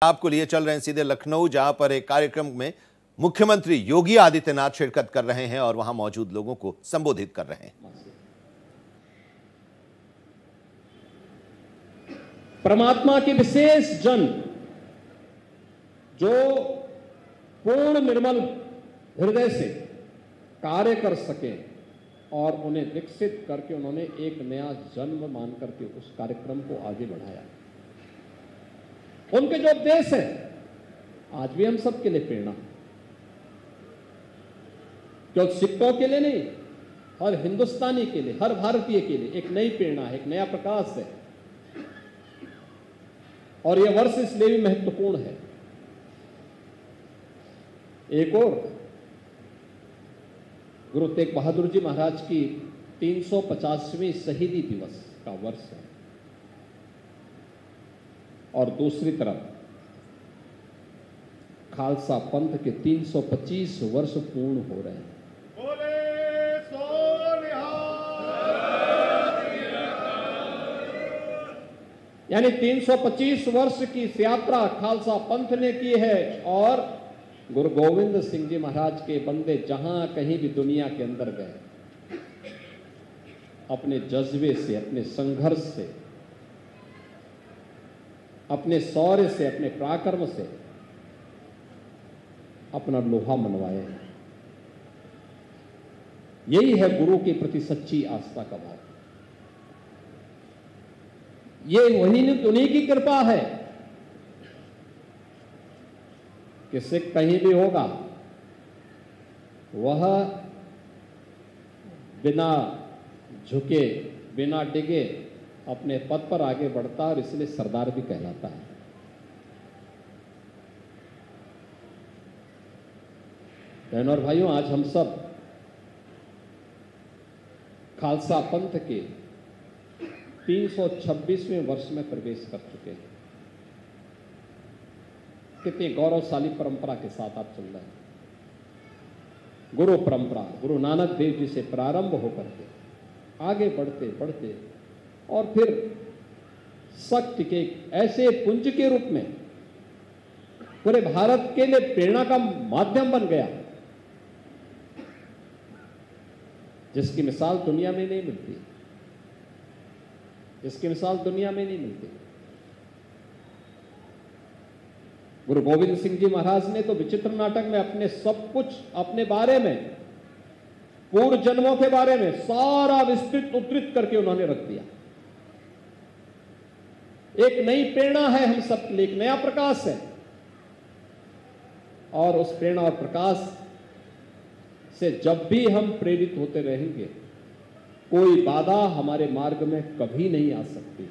आपको लिए चल रहे हैं सीधे लखनऊ, जहां पर एक कार्यक्रम में मुख्यमंत्री योगी आदित्यनाथ शिरकत कर रहे हैं और वहां मौजूद लोगों को संबोधित कर रहे हैं। परमात्मा के विशेष जन जो पूर्ण निर्मल हृदय से कार्य कर सके और उन्हें विकसित करके उन्होंने एक नया जन्म मान करके उस कार्यक्रम को आगे बढ़ाया। उनके जो उपदेश है आज भी हम सबके लिए प्रेरणा, केवल सिक्कों के लिए नहीं, हर हिंदुस्तानी के लिए, हर भारतीय के लिए एक नई प्रेरणा है, एक नया प्रकाश है। और यह वर्ष इसलिए भी महत्वपूर्ण है। एक और गुरु तेग बहादुर जी महाराज की 350वीं शहीदी दिवस का वर्ष है और दूसरी तरफ खालसा पंथ के 325 वर्ष पूर्ण हो रहे हैं। यानी 325 वर्ष की इस यात्रा खालसा पंथ ने की है और गुरु गोविंद सिंह जी महाराज के बंदे जहां कहीं भी दुनिया के अंदर गए, अपने जज्बे से, अपने संघर्ष से, अपने शौर्य से, अपने पराक्रम से अपना लोहा मनवाए। यही है गुरु के प्रति सच्ची आस्था का भाव। ये उन्हीं की कृपा है कि सिख कहीं भी होगा वह बिना झुके, बिना डिगे अपने पद पर आगे बढ़ता और इसलिए सरदार भी कहलाता है। बहनों और भाइयों, आज हम सब खालसा पंथ के 326वें वर्ष में प्रवेश कर चुके हैं। कितनी गौरवशाली परंपरा के साथ आप चल रहे हैं। गुरु परंपरा गुरु नानक देव जी से प्रारंभ होकर के आगे बढ़ते बढ़ते और फिर शक्ति के ऐसे पुंज के रूप में पूरे भारत के लिए प्रेरणा का माध्यम बन गया जिसकी मिसाल दुनिया में नहीं मिलती, जिसकी मिसाल दुनिया में नहीं मिलती। गुरु गोविंद सिंह जी महाराज ने तो विचित्र नाटक में अपने सब कुछ, अपने बारे में, पूर्व जन्मों के बारे में सारा विस्तृत उद्धृत करके उन्होंने रख दिया। एक नई प्रेरणा है हम सब के लिए, एक नया प्रकाश है और उस प्रेरणा और प्रकाश से जब भी हम प्रेरित होते रहेंगे, कोई बाधा हमारे मार्ग में कभी नहीं आ सकती।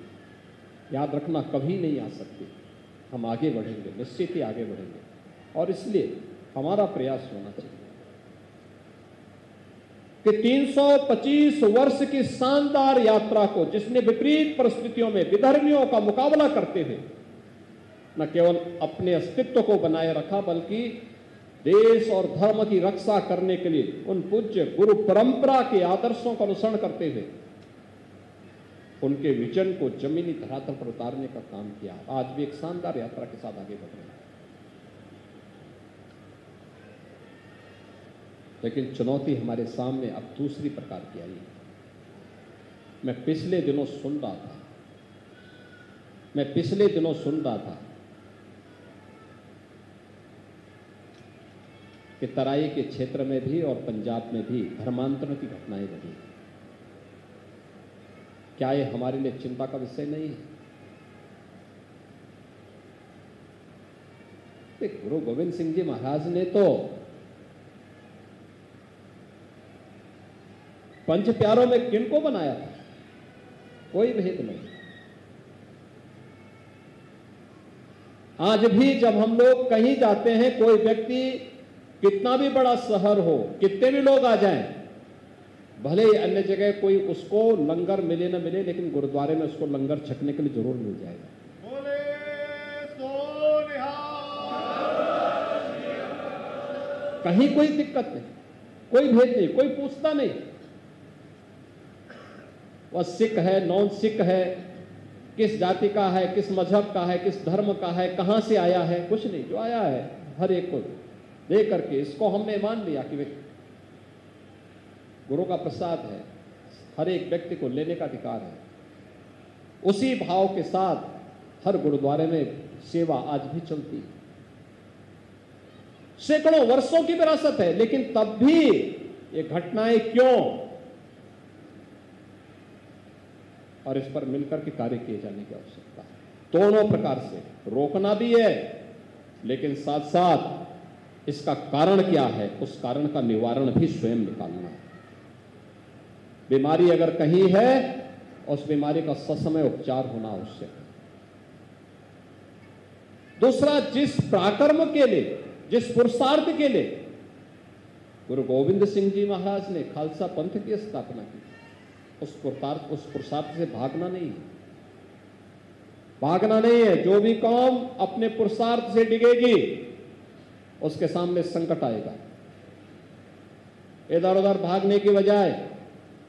याद रखना, कभी नहीं आ सकती। हम आगे बढ़ेंगे, निश्चित ही आगे बढ़ेंगे। और इसलिए हमारा प्रयास होना चाहिए कि 325 वर्ष की शानदार यात्रा को, जिसने विपरीत परिस्थितियों में विधर्मियों का मुकाबला करते हुए न केवल अपने अस्तित्व को बनाए रखा बल्कि देश और धर्म की रक्षा करने के लिए उन पूज्य गुरु परंपरा के आदर्शों का अनुसरण करते हुए उनके विजन को जमीनी धरातल पर उतारने का काम किया। आज भी एक शानदार यात्रा के साथ आगे बढ़ रहे हैं। लेकिन चुनौती हमारे सामने अब दूसरी प्रकार की आई है। मैं पिछले दिनों सुन रहा था कि तराई के क्षेत्र में भी और पंजाब में भी धर्मांतरण की घटनाएं घटी। क्या ये हमारे लिए चिंता का विषय नहीं है? गुरु गोविंद सिंह जी महाराज ने तो पंच प्यारों में किनको बनाया था? कोई भेद नहीं। आज भी जब हम लोग कहीं जाते हैं, कोई व्यक्ति कितना भी बड़ा शहर हो, कितने भी लोग आ जाएं, भले ही अन्य जगह कोई उसको लंगर मिले ना मिले, लेकिन गुरुद्वारे में उसको लंगर छकने के लिए जरूर मिल जाएगा। कहीं कोई दिक्कत नहीं, कोई भेद नहीं, कोई पूछता नहीं। वह सिख है, नॉन सिख है, किस जाति का है, किस मजहब का है, किस धर्म का है, कहाँ से आया है, कुछ नहीं। जो आया है हर एक को दे करके इसको हमने मान लिया कि गुरु का प्रसाद है, हर एक व्यक्ति को लेने का अधिकार है। उसी भाव के साथ हर गुरुद्वारे में सेवा आज भी चलती है। सैकड़ों वर्षों की विरासत है, लेकिन तब भी ये घटनाएं क्यों, और इस पर मिलकर के कार्य किए जाने की आवश्यकता है। दोनों प्रकार से रोकना भी है, लेकिन साथ साथ इसका कारण क्या है, उस कारण का निवारण भी स्वयं निकालना है। बीमारी अगर कहीं है, उस बीमारी का ससमय उपचार होना आवश्यक है। दूसरा, जिस पराक्रम के लिए, जिस पुरुषार्थ के लिए गुरु गोविंद सिंह जी महाराज ने खालसा पंथ की स्थापना की, उस पुरुषार्थ से भागना नहीं है, भागना नहीं है। जो भी कौम अपने पुरुषार्थ से डिगेगी, उसके सामने संकट आएगा। इधर उधर भागने की बजाय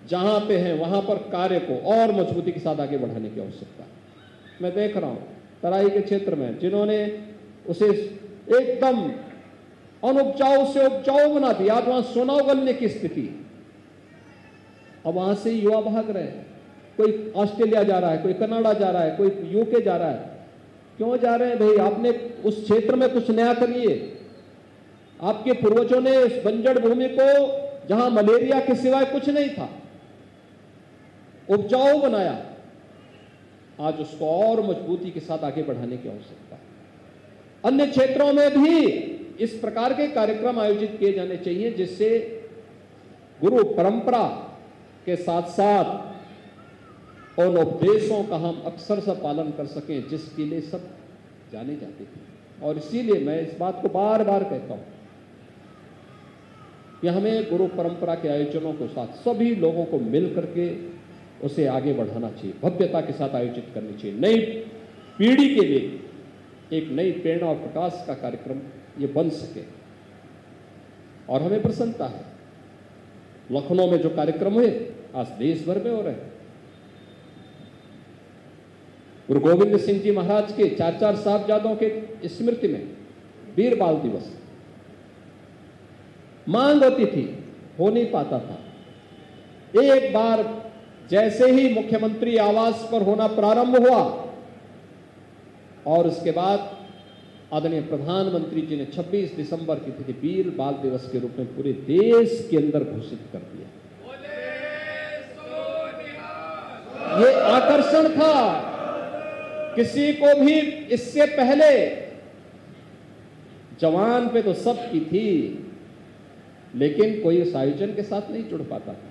जहां पे है वहां पर कार्य को और मजबूती के साथ आगे बढ़ाने की आवश्यकता है। मैं देख रहा हूं तराई के क्षेत्र में जिन्होंने उसे एकदम अनुपजाऊ से उपजाऊ बना दिया, आज वहां सोना उगलने की स्थिति। अब वहां से युवा भाग रहे हैं, कोई ऑस्ट्रेलिया जा रहा है, कोई कनाडा जा रहा है, कोई यूके जा रहा है। क्यों जा रहे हैं भाई? आपने उस क्षेत्र में कुछ नया करिए। आपके पूर्वजों ने इस बंजर भूमि को, जहां मलेरिया के सिवाय कुछ नहीं था, उपजाऊ बनाया। आज उसको और मजबूती के साथ आगे बढ़ाने की आवश्यकता है। अन्य क्षेत्रों में भी इस प्रकार के कार्यक्रम आयोजित किए जाने चाहिए, जिससे गुरु परंपरा के साथ साथ उन उपदेशों का हम अक्सर से पालन कर सकें जिसके लिए सब जाने जाते थे। और इसीलिए मैं इस बात को बार बार कहता हूं कि हमें गुरु परंपरा के आयोजनों के साथ सभी लोगों को मिल करके उसे आगे बढ़ाना चाहिए, भव्यता के साथ आयोजित करनी चाहिए। नई पीढ़ी के लिए एक नई प्रेरणा और प्रकाश का कार्यक्रम ये बन सके। और हमें प्रसन्नता है, लखनऊ में जो कार्यक्रम हुए आज देश भर में हो रहे हैं। गुरु गोविंद सिंह जी महाराज के 4 साहबजादों के स्मृति में वीर बाल दिवस मांग होती थी, हो नहीं पाता था। एक बार जैसे ही मुख्यमंत्री आवास पर होना प्रारंभ हुआ और उसके बाद आदरणीय प्रधानमंत्री जी ने 26 दिसंबर की तिथि वीर बाल दिवस के रूप में पूरे देश के अंदर घोषित कर दिया। ये आकर्षण था, किसी को भी इससे पहले जवान पे तो सबकी थी, लेकिन कोई इस आयोजन के साथ नहीं जुड़ पाता था।